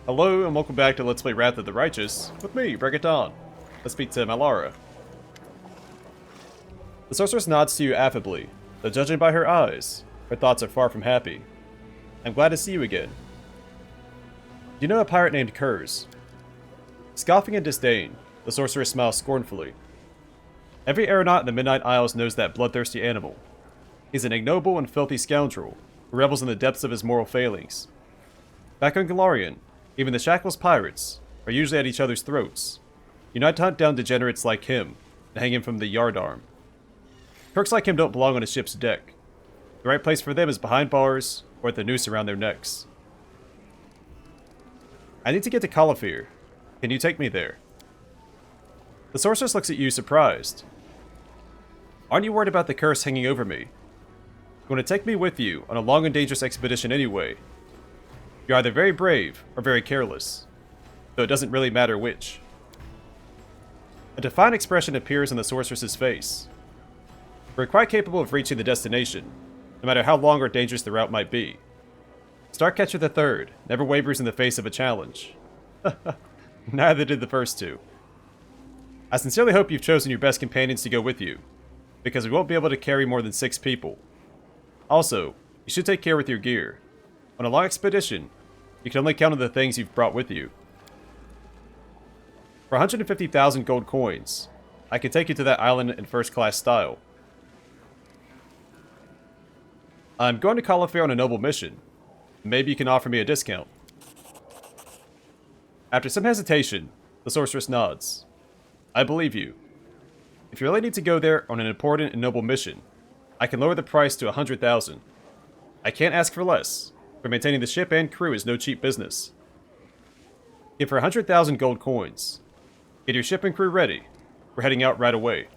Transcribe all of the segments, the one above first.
Hello and welcome back to Let's Play Wrath of the Righteous, with me, Break It Dawn. Let's speak to Mielarah. The sorceress nods to you affably, though judging by her eyes, her thoughts are far from happy. I'm glad to see you again. You know a pirate named Kurz? Scoffing in disdain, the sorceress smiles scornfully. Every aeronaut in the Midnight Isles knows that bloodthirsty animal. He's an ignoble and filthy scoundrel, who revels in the depths of his moral failings. Back on Golarion, even the Shackless pirates are usually at each other's throats, unite to hunt down degenerates like him and hang him from the yardarm. Crooks like him don't belong on a ship's deck. The right place for them is behind bars or at the noose around their necks. I need to get to Colyphyr. Can you take me there? The sorceress looks at you surprised. Aren't you worried about the curse hanging over me? You want to take me with you on a long and dangerous expedition anyway. You're either very brave or very careless, though it doesn't really matter which. A defiant expression appears on the sorceress's face. We're quite capable of reaching the destination, no matter how long or dangerous the route might be. Starcatcher III never wavers in the face of a challenge. Neither did the first two. I sincerely hope you've chosen your best companions to go with you, because we won't be able to carry more than 6 people. Also, you should take care with your gear. On a long expedition, you can only count on the things you've brought with you. For 150,000 gold coins, I can take you to that island in first-class style. I'm going to Colyphyr on a noble mission. Maybe you can offer me a discount. After some hesitation, the sorceress nods. I believe you. If you really need to go there on an important and noble mission, I can lower the price to 100,000. I can't ask for less. For maintaining the ship and crew is no cheap business. Give her 100,000 gold coins. Get your ship and crew ready. We're heading out right away.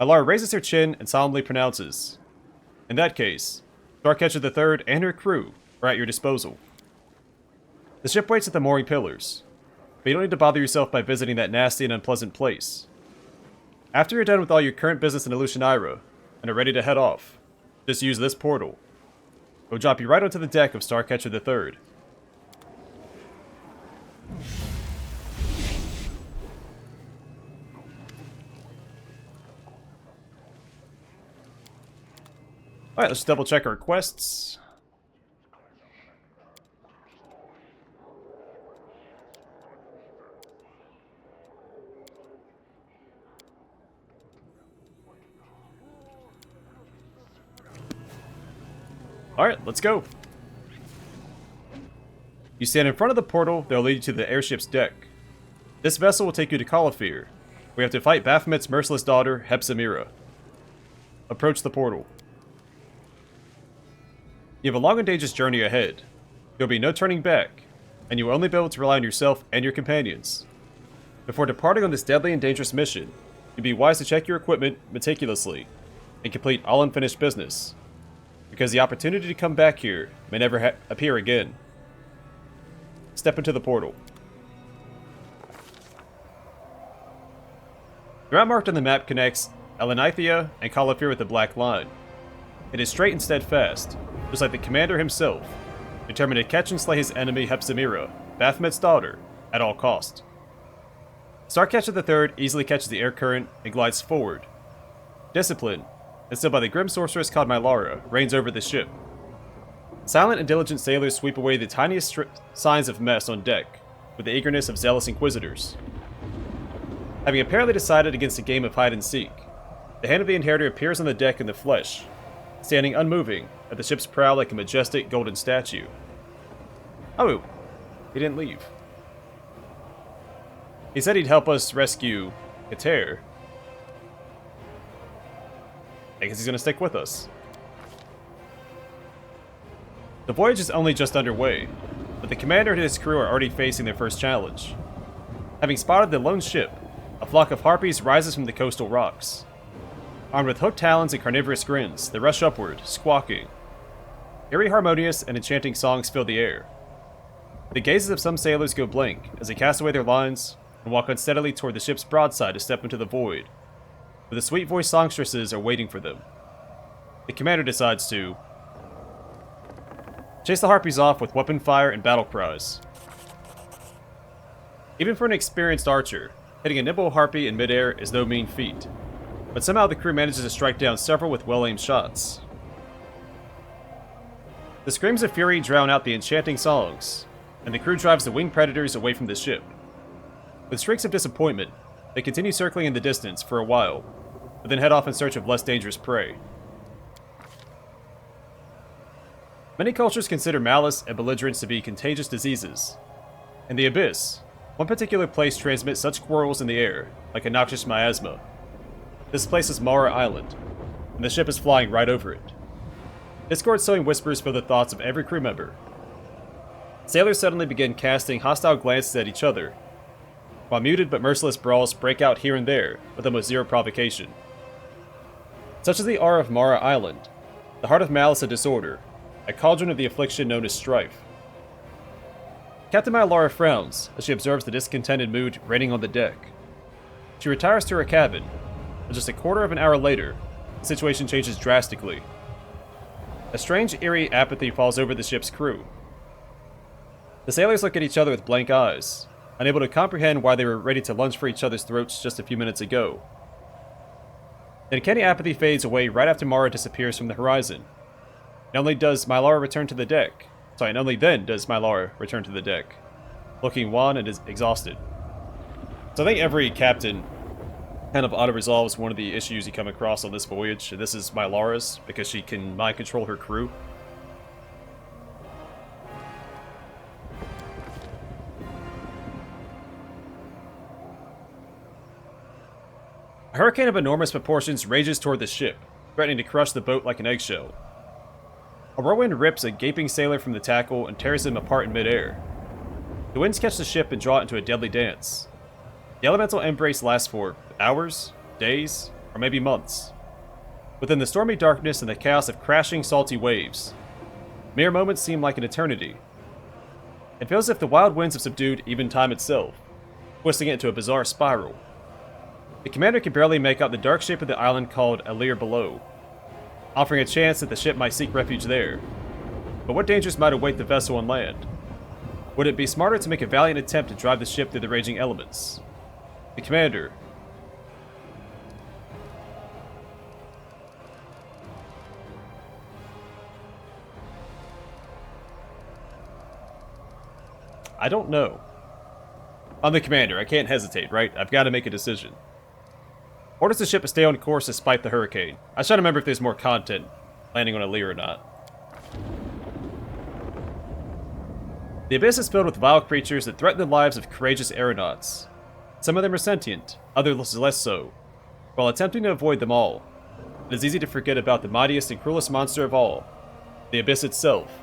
Mielarah raises her chin and solemnly pronounces, in that case, Starcatcher III and her crew are at your disposal. The ship waits at the mooring pillars, but you don't need to bother yourself by visiting that nasty and unpleasant place. After you're done with all your current business in Mylarah and are ready to head off, just use this portal. It'll drop you right onto the deck of Starcatcher III. Alright, let's double check our quests. Alright, let's go. You stand in front of the portal that will lead you to the airship's deck. This vessel will take you to Colyphyr. We have to fight Baphomet's merciless daughter, Hepzibah. Approach the portal. You have a long and dangerous journey ahead. There will be no turning back, and you will only be able to rely on yourself and your companions. Before departing on this deadly and dangerous mission, it'd be wise to check your equipment meticulously and complete all unfinished business, because the opportunity to come back here may never appear again. Step into the portal. The route marked on the map connects Elenithia and Colyphyr with a black line. It is straight and steadfast, just like the commander himself, determined to catch and slay his enemy Hepzibah, Baphomet's daughter, at all cost. Starcatcher III easily catches the air current and glides forward. Discipline, instilled by the grim sorceress called Mielarah, reigns over the ship. Silent and diligent sailors sweep away the tiniest signs of mess on deck, with the eagerness of zealous inquisitors. Having apparently decided against a game of hide-and-seek, the hand of the inheritor appears on the deck in the flesh, standing unmoving at the ship's prow like a majestic golden statue. Oh, he didn't leave. He said he'd help us rescue Kater. I guess he's gonna stick with us. The voyage is only just underway, but the commander and his crew are already facing their first challenge. Having spotted the lone ship, a flock of harpies rises from the coastal rocks. Armed with hooked talons and carnivorous grins, they rush upward, squawking. Eerie, harmonious, and enchanting songs fill the air. The gazes of some sailors go blank as they cast away their lines and walk unsteadily toward the ship's broadside to step into the void, where the sweet-voiced songstresses are waiting for them. The commander decides to chase the harpies off with weapon fire and battle cries. Even for an experienced archer, hitting a nimble harpy in midair is no mean feat, but somehow the crew manages to strike down several with well-aimed shots. The screams of fury drown out the enchanting songs, and the crew drives the winged predators away from the ship. With shrieks of disappointment, they continue circling in the distance for a while, but then head off in search of less dangerous prey. Many cultures consider malice and belligerence to be contagious diseases. In the Abyss, one particular place transmits such quarrels in the air, like a noxious miasma. This place is Mharah Island, and the ship is flying right over it. Discord-sowing whispers fill the thoughts of every crew member. Sailors suddenly begin casting hostile glances at each other, while muted but merciless brawls break out here and there with almost zero provocation. Such is the aura of Mharah Island, the heart of malice and disorder, a cauldron of the affliction known as strife. Captain Mielarah frowns as she observes the discontented mood reigning on the deck. She retires to her cabin, but just a quarter of an hour later, the situation changes drastically. A strange, eerie apathy falls over the ship's crew. The sailors look at each other with blank eyes, unable to comprehend why they were ready to lunge for each other's throats just a few minutes ago. The uncanny apathy fades away right after Mharah disappears from the horizon. Not only does Mielarah return to the deck, and only then does Mielarah return to the deck, looking wan and exhausted. So I think every captain kind of auto-resolves one of the issues you come across on this voyage. This is Mielarah's, because she can mind-control her crew. A hurricane of enormous proportions rages toward the ship, threatening to crush the boat like an eggshell. A whirlwind rips a gaping sailor from the tackle and tears him apart in midair. The winds catch the ship and draw it into a deadly dance. The elemental embrace lasts for hours, days, or maybe months. Within the stormy darkness and the chaos of crashing, salty waves, mere moments seem like an eternity. It feels as if the wild winds have subdued even time itself, twisting it into a bizarre spiral. The commander can barely make out the dark shape of the island called Alir below, offering a chance that the ship might seek refuge there. But what dangers might await the vessel on land? Would it be smarter to make a valiant attempt to drive the ship through the raging elements? The commander. I don't know. I'm the commander, I can't hesitate, right? I've got to make a decision. Orders the ship to stay on course despite the hurricane. I should remember if there's more content landing on Alir or not. The Abyss is filled with vile creatures that threaten the lives of courageous aeronauts. Some of them are sentient, others less so. While attempting to avoid them all, it is easy to forget about the mightiest and cruelest monster of all, the Abyss itself.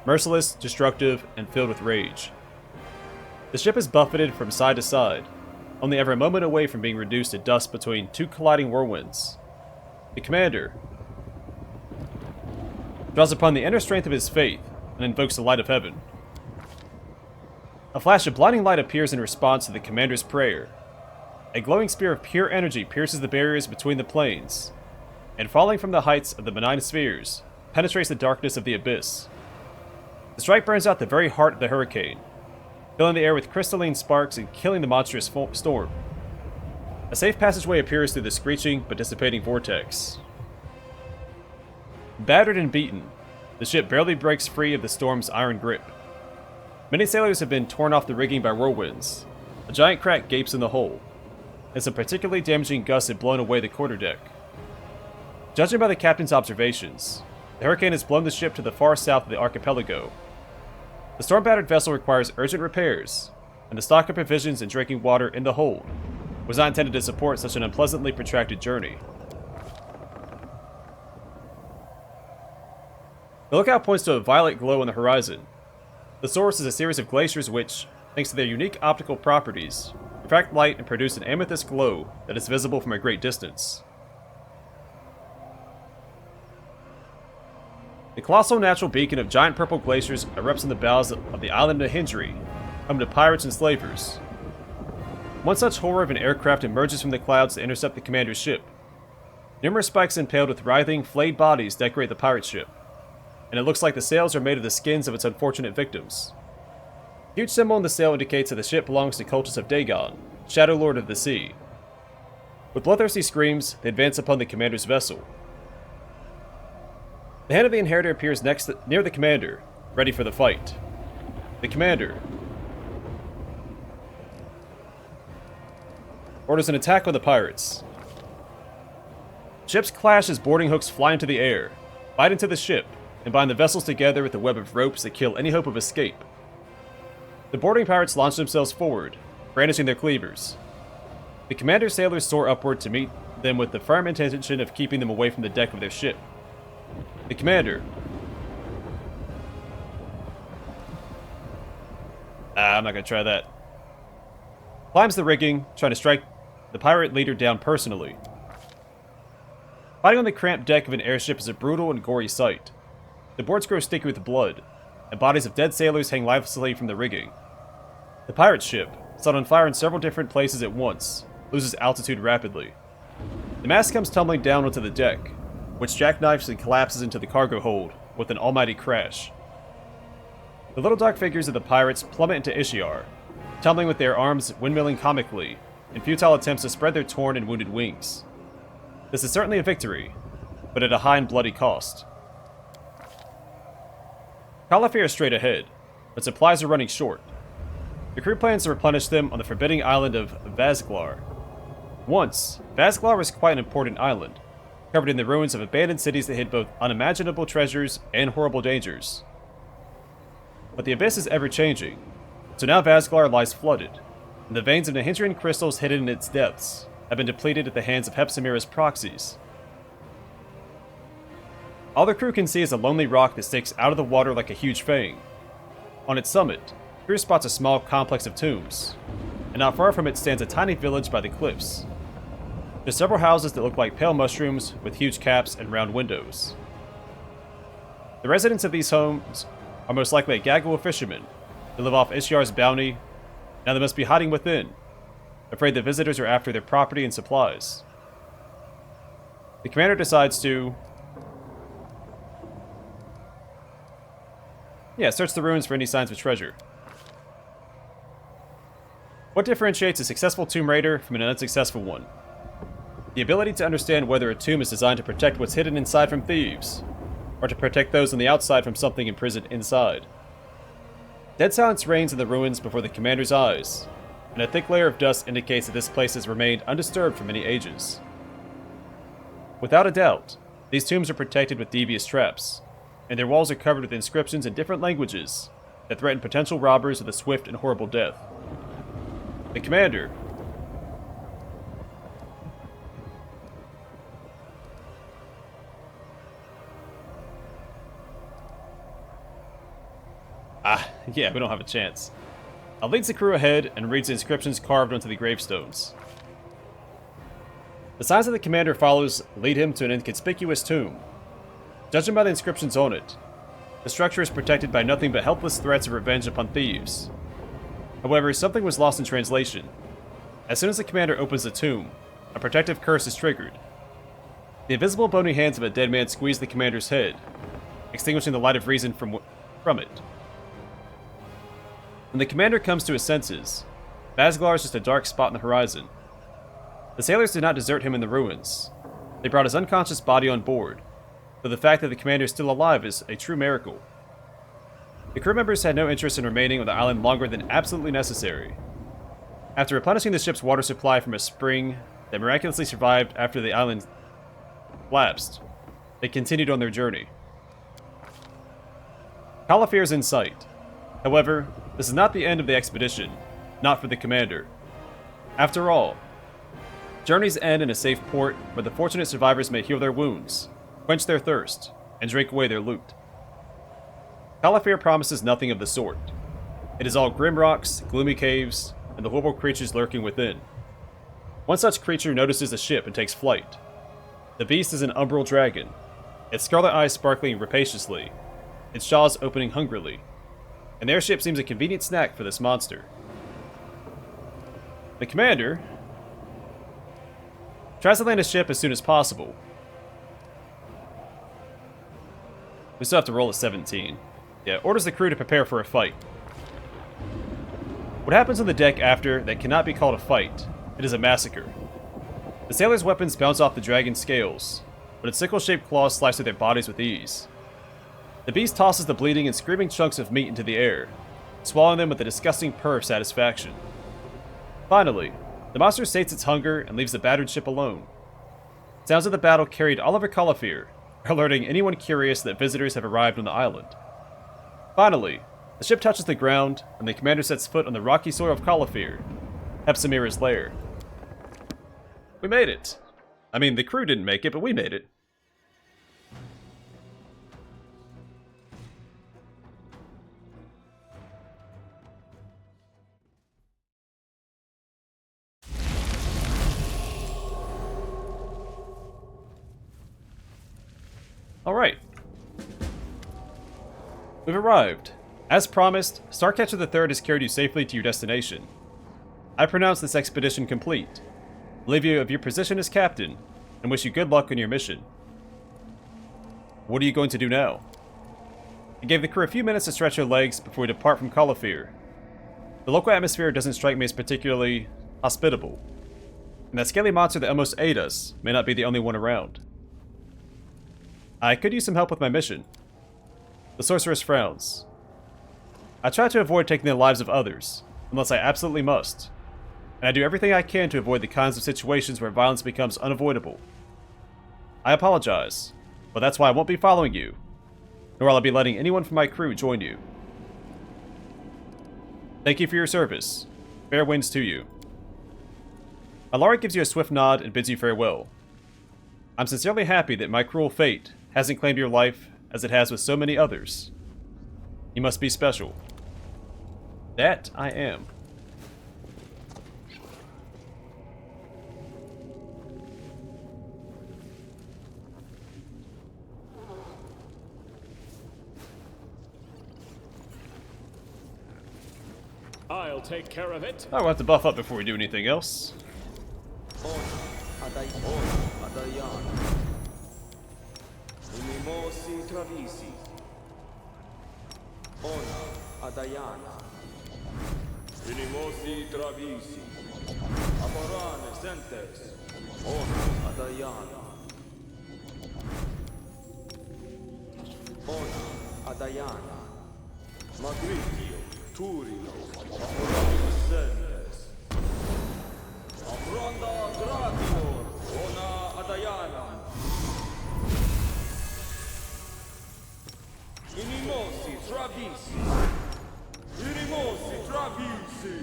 Merciless, destructive, and filled with rage. The ship is buffeted from side to side, only ever a moment away from being reduced to dust between two colliding whirlwinds. The commander draws upon the inner strength of his faith and invokes the light of heaven. A flash of blinding light appears in response to the commander's prayer. A glowing spear of pure energy pierces the barriers between the planes, and falling from the heights of the benign spheres, penetrates the darkness of the abyss. The strike burns out the very heart of the hurricane, filling the air with crystalline sparks and killing the monstrous storm. A safe passageway appears through the screeching but dissipating vortex. Battered and beaten, the ship barely breaks free of the storm's iron grip. Many sailors have been torn off the rigging by whirlwinds. A giant crack gapes in the hull, and some particularly damaging gusts have blown away the quarterdeck. Judging by the captain's observations, the hurricane has blown the ship to the far south of the archipelago. The storm-battered vessel requires urgent repairs, and the stock of provisions and drinking water in the hold was not intended to support such an unpleasantly protracted journey. The lookout points to a violet glow on the horizon. The source is a series of glaciers which, thanks to their unique optical properties, refract light and produce an amethyst glow that is visible from a great distance. The colossal natural beacon of giant purple glaciers erupts on the bows of the island of Hindri, home to pirates and slavers. One such horror of an aircraft emerges from the clouds to intercept the commander's ship. Numerous spikes impaled with writhing, flayed bodies decorate the pirate ship, and it looks like the sails are made of the skins of its unfortunate victims. The huge symbol on the sail indicates that the ship belongs to Cultus of Dagon, Shadow Lord of the Sea. With bloodthirsty screams, they advance upon the commander's vessel. The hand of the Inheritor appears near the commander, ready for the fight. The commander orders an attack on the pirates. Ships clash as boarding hooks fly into the air, bite into the ship, and bind the vessels together with a web of ropes that kill any hope of escape. The boarding pirates launch themselves forward, brandishing their cleavers. The commander's sailors soar upward to meet them with the firm intention of keeping them away from the deck of their ship. The commander... I'm not gonna try that. Climbs the rigging, trying to strike the pirate leader down personally. Fighting on the cramped deck of an airship is a brutal and gory sight. The boards grow sticky with blood, and bodies of dead sailors hang lifelessly from the rigging. The pirate ship, set on fire in several different places at once, loses altitude rapidly. The mast comes tumbling down onto the deck, which jackknifes and collapses into the cargo hold with an almighty crash. The little dark figures of the pirates plummet into Ishiar, tumbling with their arms windmilling comically in futile attempts to spread their torn and wounded wings. This is certainly a victory, but at a high and bloody cost. Colyphyr is straight ahead, but supplies are running short. The crew plans to replenish them on the forbidding island of Vazglar. Once, Vazglar was quite an important island, covered in the ruins of abandoned cities that hid both unimaginable treasures and horrible dangers. But the abyss is ever-changing, so now Vazglar lies flooded, and the veins of Nahindran crystals hidden in its depths have been depleted at the hands of Hepsimira's proxies. All the crew can see is a lonely rock that sticks out of the water like a huge fang. On its summit, crew spots a small complex of tombs, and not far from it stands a tiny village by the cliffs. There's several houses that look like pale mushrooms with huge caps and round windows. The residents of these homes are most likely a gaggle of fishermen who live off Ishiar's bounty. Now they must be hiding within, afraid that visitors are after their property and supplies. The commander decides to... search the ruins for any signs of treasure. What differentiates a successful tomb raider from an unsuccessful one? The ability to understand whether a tomb is designed to protect what's hidden inside from thieves, or to protect those on the outside from something imprisoned inside. Dead silence reigns in the ruins before the commander's eyes, and a thick layer of dust indicates that this place has remained undisturbed for many ages. Without a doubt, these tombs are protected with devious traps, and their walls are covered with inscriptions in different languages that threaten potential robbers with a swift and horrible death. The commander... we don't have a chance. Leads the crew ahead and reads the inscriptions carved onto the gravestones. The signs that the commander follows lead him to an inconspicuous tomb. Judging by the inscriptions on it, the structure is protected by nothing but helpless threats of revenge upon thieves. However, something was lost in translation. As soon as the commander opens the tomb, a protective curse is triggered. The invisible bony hands of a dead man squeeze the commander's head, extinguishing the light of reason from it. When the commander comes to his senses, Vazglar is just a dark spot in the horizon. The sailors did not desert him in the ruins. They brought his unconscious body on board, though the fact that the commander is still alive is a true miracle. The crew members had no interest in remaining on the island longer than absolutely necessary. After replenishing the ship's water supply from a spring that miraculously survived after the island collapsed, they continued on their journey. Colyphyr is in sight. However, this is not the end of the expedition, not for the commander. After all, journeys end in a safe port where the fortunate survivors may heal their wounds, quench their thirst, and drink away their loot. Colyphyr promises nothing of the sort. It is all grim rocks, gloomy caves, and the horrible creatures lurking within. One such creature notices the ship and takes flight. The beast is an umbral dragon, its scarlet eyes sparkling rapaciously, its jaws opening hungrily. An airship seems a convenient snack for this monster. The commander tries to land his ship as soon as possible. We still have to roll a 17. Orders the crew to prepare for a fight. What happens on the deck after that cannot be called a fight. It is a massacre. The sailors' weapons bounce off the dragon's scales, but its sickle-shaped claws slice through their bodies with ease. The beast tosses the bleeding and screaming chunks of meat into the air, swallowing them with a disgusting purr of satisfaction. Finally, the monster sates its hunger and leaves the battered ship alone. Sounds of the battle carried all over Colyphyr, alerting anyone curious that visitors have arrived on the island. Finally, the ship touches the ground, and the commander sets foot on the rocky soil of Colyphyr, Hepsimira's lair. We made it. I mean, the crew didn't make it, but we made it. Alright. We've arrived. As promised, Starcatcher III has carried you safely to your destination. I pronounce this expedition complete, relieve you of your position as captain, and wish you good luck on your mission. What are you going to do now? I gave the crew a few minutes to stretch their legs before we depart from Colyphyr. The local atmosphere doesn't strike me as particularly hospitable, and that scaly monster that almost ate us may not be the only one around. I could use some help with my mission. The sorceress frowns. I try to avoid taking the lives of others, unless I absolutely must, and I do everything I can to avoid the kinds of situations where violence becomes unavoidable. I apologize, but that's why I won't be following you, nor will I be letting anyone from my crew join you. Thank you for your service. Fair winds to you. Mylarah gives you a swift nod and bids you farewell. I'm sincerely happy that my cruel fate hasn't claimed your life as it has with so many others. You must be special. That I am. I'll take care of it. I will have to buff up before we do anything else. Unimosi travisi. Ona Adayana. Unimosi travisi. Amorane sentes. Ona Adayana. Ona Adayana. Magritio Turino. Amorane sentes. Amronda Gratinor. Ona Adayana. Unimosi travisi. Unimosi travisi.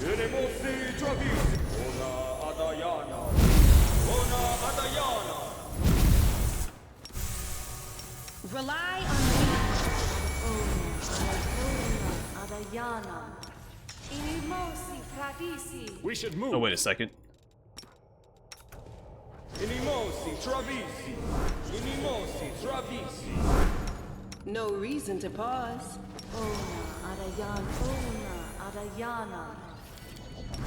Unimosi travisi. Ona Adayana. Ona Adayana. Rely on me. Ona Adayana. Unimosi travisi. We should move. Oh, wait a second. Unimosi travisi. Unimosi travisi. No reason to pause. Ona Adayana. Ona Adayana.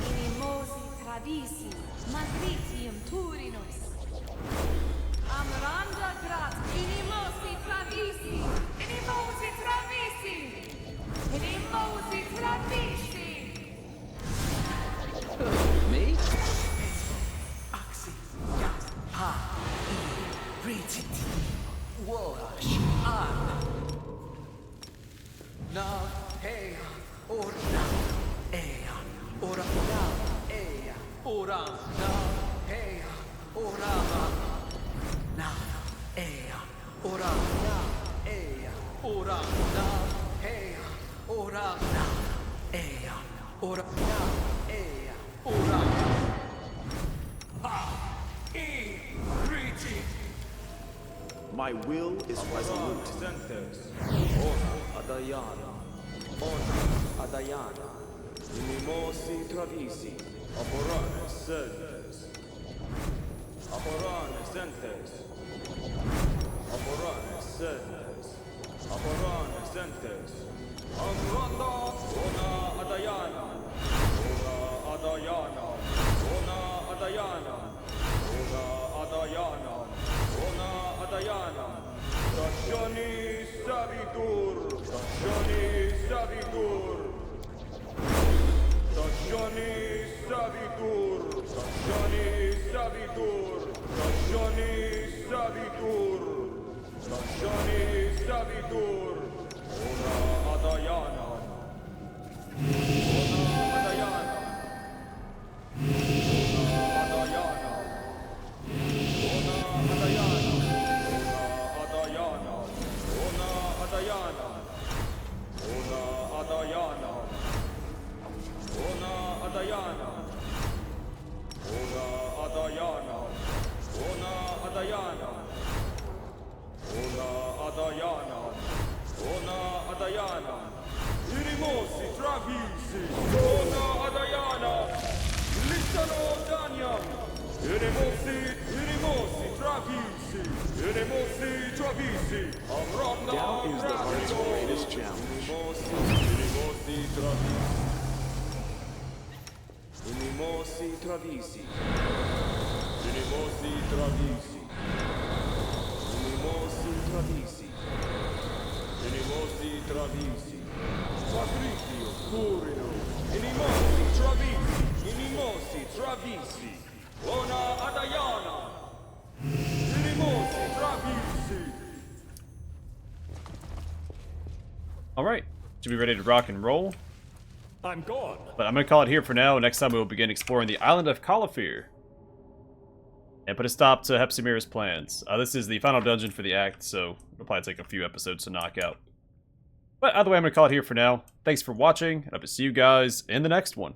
Unimosi travisi. Magritium Turinos. Amranda Grat. Unimosi travisi. Unimosi travisi. Unimosi travisi. Me? Oxy, Yas, Ha, E, Rititi, Wash, An. Na, Hea, Orna, Ea, Ora, Na, Ea, Ora, Na, Hea, Orama, Na, Ea, Ora, Na, Ea, Ora, Na, Hea, Ora, Na, Ea, Ora, Na, Ea, Ora. My will is resolute. Ona Adayana. Ona Adayana. Unimosi travisi. Aporane sentes. Aporane sentes. Aporane sentes. Aporane sentes. Amranda. Ona Adayana. Ona Adayana. Ona Adayana. Ona Adayana. Ona Adayana. Stazioni Savitur. Stazioni Savitur. Shani Savitur, Ona Adayana, Ona Adayana, Ona Adayana, Ona Adayana, Ona Adayana, Ona Adayana, Ona Adayana, Ona Adayana, Ona Adayana, Ona Adayana, Ona Adayana, Irimosi Travisi, Ona Adayana, Listano Danyam, Irimosi Travisi, Irimosi Travisi, Amranda Doubt is the heart's greatest challenge. Irimosi Travisi, Irimosi Travisi, Irimosi Travisi, Inimosi Travisi, Inimosi Travisi, Patricchio Curino, Inimosi Travisi, Inimosi Travisi, Ona Adayana, Inimosi Travisi. Alright, should be ready to rock and roll. I'm gone. But I'm going to call it here for now. Next time we will begin exploring the island of Colyphyr. And put a stop to Hepsimir's plans. This is the final dungeon for the act, so it'll probably take a few episodes to knock out. But either way, I'm going to call it here for now. Thanks for watching, and I hope to see you guys in the next one.